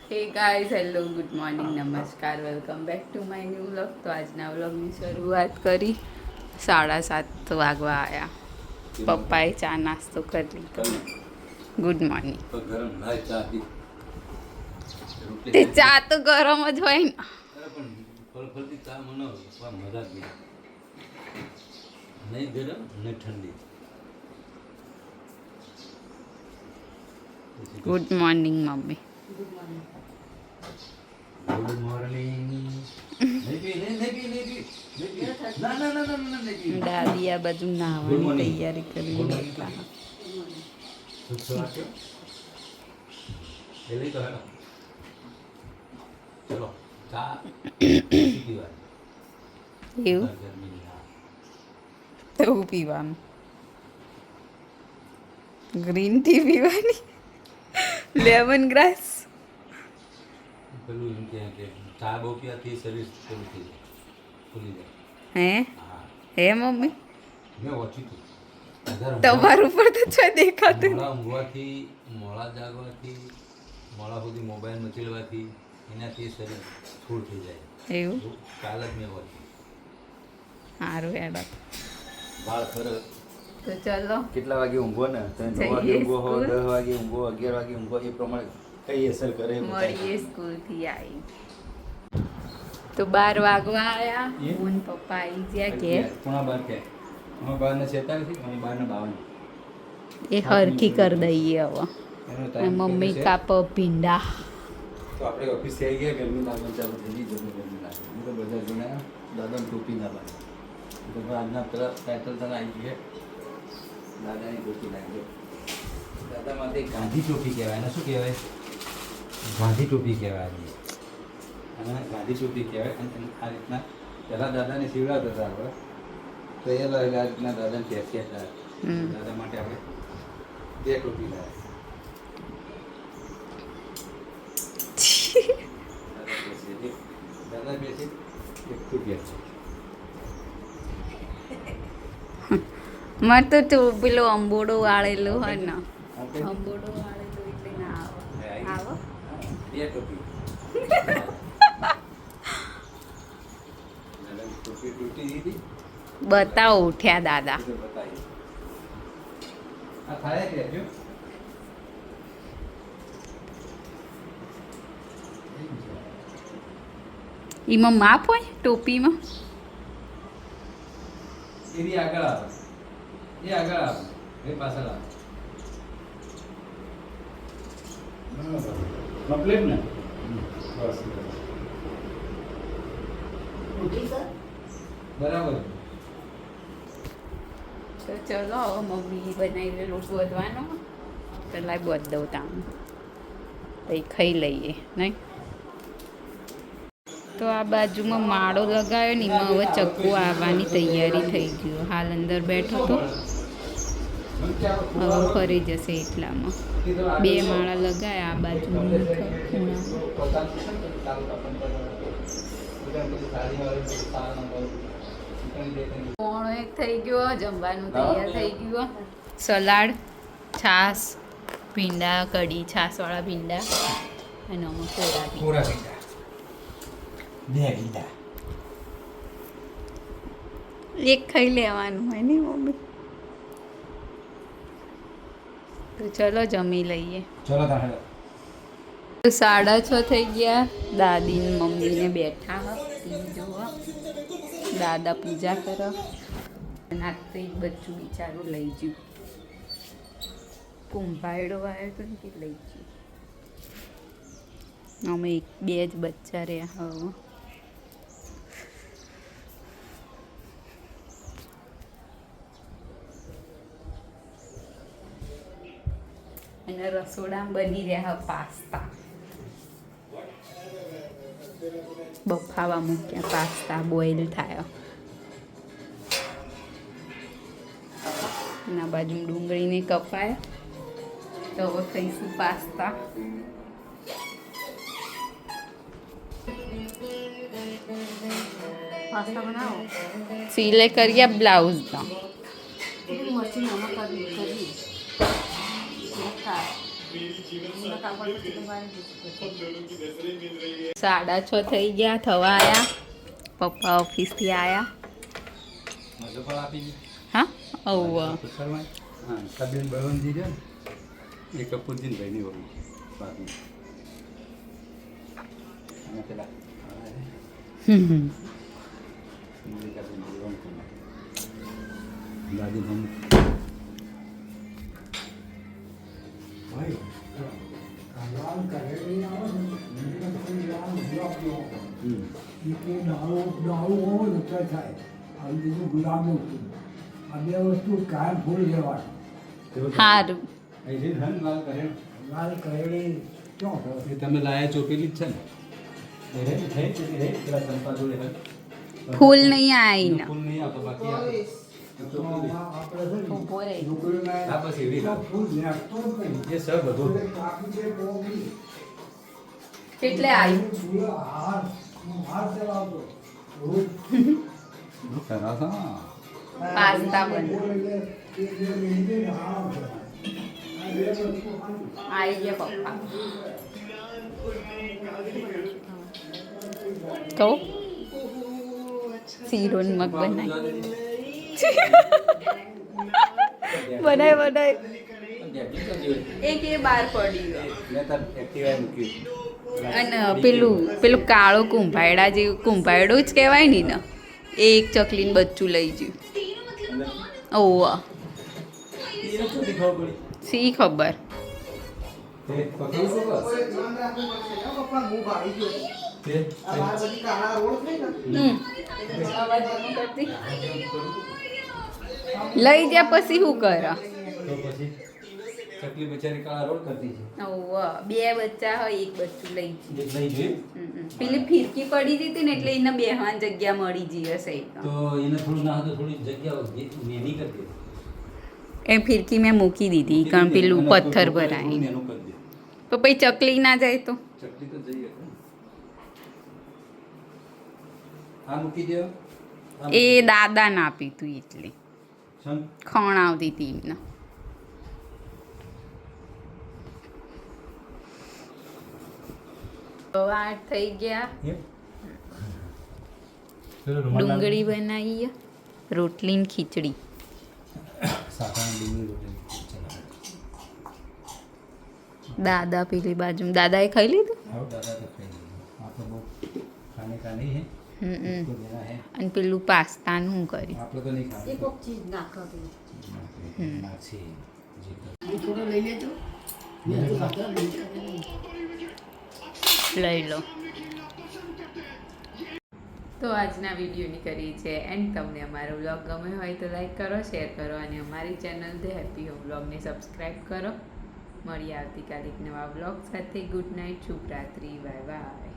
હે guys, hello, good morning, નમસ્કાર, welcome back to my new vlog. તો આજના વ્લોગની શરૂઆત કરી 7:30 વાગવા આવ્યા. પપ્પાએ ચા નાસ્તો કરી લીધો. Good morning. તે ચા તો ગરમ જ હોય ને. નહીં ગરમ નહીં ઠંડી. Good morning mummy. Good morning. દાદી આ બાજુ નાહવાની તૈયારી કરી ચલો ચા એવું એવું પીવાનું, ગ્રીન ટી પીવાની, લેમન ગ્રાસ. પેલું એમ કે ચા બહુ પીવાથી શરીર પેલું થઈ જાય, ફૂલી જાય. હે હા, હે મમ્મી, મેં ઓછું હતું. તમારું ઉપર તો છે દેખાતું. મોડા ઊંઘવાથી, મોડા જાગવાથી, મોડા સુધી મોબાઈલ મચેલવાથી એનાથી શરીર ફૂલ થઈ જાય. એવું કાલ જ મેં ઓછું. સારું હેડો. બાળ ખર તો ચલો કેટલા વાગે ઊંઘો ને, તમે 9 વાગે ઊંઘો હો, 10 વાગે ઊંઘો, 11 વાગે ઊંઘો, એ પ્રમાણે કઈ અસર કરે. મળીએ સ્કૂલથી આવી તો 12 વાગવા આવ્યા. હું ને પપ્પા આવી ગયા કે પૂણા 12 કે અમે 12 ને 46 અમે 12 ને 52 એ હરખી કરી દઈએ હવે. એનો અને ટાઈમ મમ્મી કાપ ભીંડા. તો આપણે ઓફિસ થઈ ગયા. ગરમી લાગે ચાલુ થઈ ગઈ, ગરમી લાગે. હું તો બધા જોડે દાદાને ટોપી ના લાગે. તો આજના પેલા ટાઇટલ તને આવી છે, દાદાની ટોપી લાગજો. દાદા માટે ગાંધી ટોપી કહેવાય. એને શું કહેવાય? ગાંધી ટોપી કહેવાય. અને ગાંધી ટોપી કહેવાય. અને આ રીતના પહેલાં દાદાને સીવડાવતા હતા આપણે, તો એ આ રીતના દાદાને પહેરતી હતા. દાદા માટે આપણે 2 ટોપી લાવ્યા. દાદા બેસે 1 ટોપી છે. મારે તો પેલો અંબોડો વાળેલો હોય ને, અંબોડો વાળેલો એટલે ના આવે. આવો 2 ટોપી. ટોપી તૂટી દીધી. બતાવો ઉઠ્યા દાદા. બતાવી આ થાય કે જો એમાં માપ હોય ટોપીમાં? એની આગળ આવે, એ આગળ આવે, એ પાછળ આવે. કમ્પ્લીટ ને? બસ બરાબર. તો ચલો હવે મમ્મી બનાવી લોટ વધવાનો, પેલા બધ દઉં તામ પછી ખાઈ લઈએ નહીં. તો આ બાજુમાં માળો લગાવ્યો ને એમાં હવે ચક્કુ આવવાની તૈયારી થઈ ગયું. હાલ અંદર બેઠો તો હવે ફરી જશે એટલામાં. 2 માળા લગાવ્યા આ બાજુ ખૂણા. 1 થઈ ગયો, જમવાનું તૈયાર થઈ ગયું. સલાડ, છાશ, ભીંડા, કઢી, છાશવાળા ભીંડા અને આમાં કોરા ભીંડા. 2 ભીંડા. 1 ખાઈ લેવાનું હોય ને મમ્મી. તો ચલો જમી લઈએ. ચલો તારે 6:30 થઈ ગયા. દાદી ને મમ્મીને બેઠા હ ટીવી જોવા. દાદા પૂજા કરો. ના તો એક બચ્ચું બિચારું લઈ ગયું. કુંભાયડો આવ્યો તો ને તે લઈ ગયું. અમે 2 જ બચ્ચા રહ્યા હવે. અને રસોડામાં બની રહ્યા પાસ્તા. બફાવા મૂક્યા પાસ્તા, બોઇલ થયા. ના બાજુ ડુંગળીને કપાયા. તો હવે ખાઈશું પાસ્તા. પાસ્તા બનાવો. સિલાઈ કર્યા બ્લાઉઝના. 6:30 થઈ ગયા, થવા આયા. પપ્પા ઓફિસથી આયા. મજો પણ આપી દીધી. હા ઓવ હા સબેન બળવંતજી છે એ કપૂરજી ભાઈની વહુ બાકી અને પેલા દાદી મમ્મી આ બે વસ્તુ કાયમ ફૂલ લેવાનું. સારું. લાલ કરેલી ક્યાં થયો? એ તમે લાયા ચોપેલી જ છે ને એ રે થઈ પેલી રે પેલા ચંપા જોડે હોય. ફૂલ નહીં આવીને ફૂલ નહીં આવતો બાકી આવે. ચોપેલી. આપણે છે ને ઊભો રહે. છોકરીઓના હા બસ એવી લાવ. ફૂલ નાખતો જ નહીં. એ સર બધું કાપી છે પોગી. કેટલે આવી? ફૂલ હાર ચલાવતો રોજ ખરા છે પાસ્તા બને. આવી ગયા પપ્પા. તો શીરો ને મગ બનાવી. બનાય એક એ બહાર પડી ગયો. મેં તાર એક્ટિવા મૂક્યું અને પેલું કાળો કુંભાયડા જેવું કુંભાયડું જ કહેવાય ને ને એ એક ચકલીનું બચ્ચું લઈ ગયું. ઓવ શી ખબર. લઈ જા પછી શું કર? તો પછી ચકલી બચારી કાળા રોડ કરતી છે ઓવ બે બચ્ચા હોય એક બચ્ચું લઈ ગયું. એક લઈ જોઈ પેલી ફિરકી પડી જતી ને એટલે એને બેહવાની જગ્યા મળી જઈ હશે. તો એને થોડું ના તો થોડી જગ્યા નેની કરી દે. એ ફિરકી મેં મૂકી દીધી કારણ પેલું પથ્થર ભરાય. નેનું કરી દે. તો પછી ચકલી ના જાય તો ચકલી તો જઈએ આ મૂકી દે. એ દાદા ના આપી તું એટલે સમ ખણ આવતી હતી એમને. તો 8 થઈ ગયા. ડુંગળી બનાવી, રોટલી ને ખીચડી. દાદા પેલી બાજુ દાદાએ ખાઈ લીધું. અને પેલું પાસ્તાનું શું કર્યું? આપણે તો નહીં લઈ લો. તો આજના વિડીયોની કરી છે એન્ડ તમને અમારો વ્લોગ ગમ્યો હોય તો લાઈક કરો, શેર કરો અને અમારી ચેનલ ધ હેપી હોમ વ્લોગને સબસ્ક્રાઈબ કરો. મળીએ આવતીકાલે એક નવા વ્લોગ સાથે. ગુડ નાઇટ, શુભરાત્રી, બાય બાય.